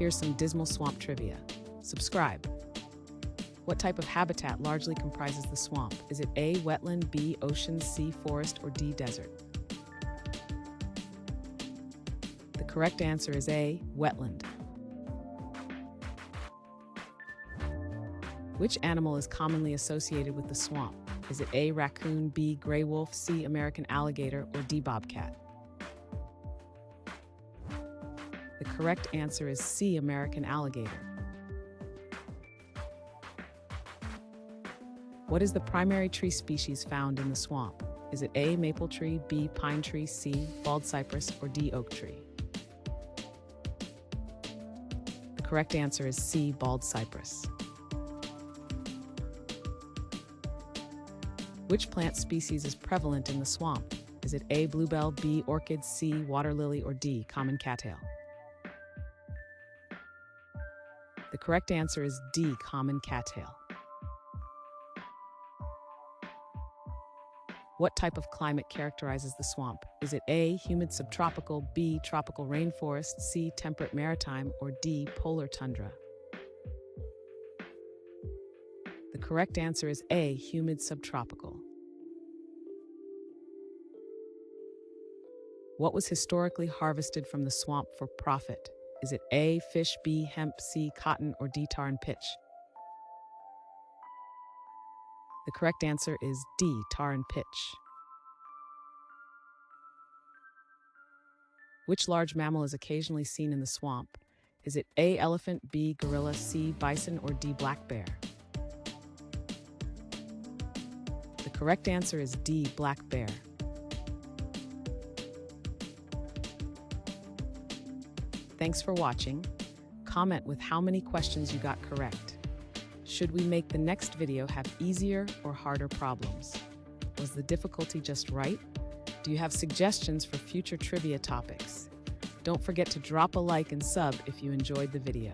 Here's some Dismal Swamp trivia. Subscribe. What type of habitat largely comprises the swamp? Is it A, wetland, B, ocean, C, forest, or D, desert? The correct answer is A, wetland. Which animal is commonly associated with the swamp? Is it A, raccoon, B, gray wolf, C, American alligator, or D, bobcat? The correct answer is C, American alligator. What is the primary tree species found in the swamp? Is it A, maple tree, B, pine tree, C, bald cypress, or D, oak tree? The correct answer is C, bald cypress. Which plant species is prevalent in the swamp? Is it A, bluebell, B, orchid, C, water lily, or D, common cattail? The correct answer is D, common cattail. What type of climate characterizes the swamp? Is it A, humid subtropical, B, tropical rainforest, C, temperate maritime, or D, polar tundra? The correct answer is A, humid subtropical. What was historically harvested from the swamp for profit? Is it A, fish, B, hemp, C, cotton, or D, tar and pitch? The correct answer is D, tar and pitch. Which large mammal is occasionally seen in the swamp? Is it A, elephant, B, gorilla, C, bison, or D, black bear? The correct answer is D, black bear. Thanks for watching. Comment with how many questions you got correct. Should we make the next video have easier or harder problems? Was the difficulty just right? Do you have suggestions for future trivia topics? Don't forget to drop a like and sub if you enjoyed the video.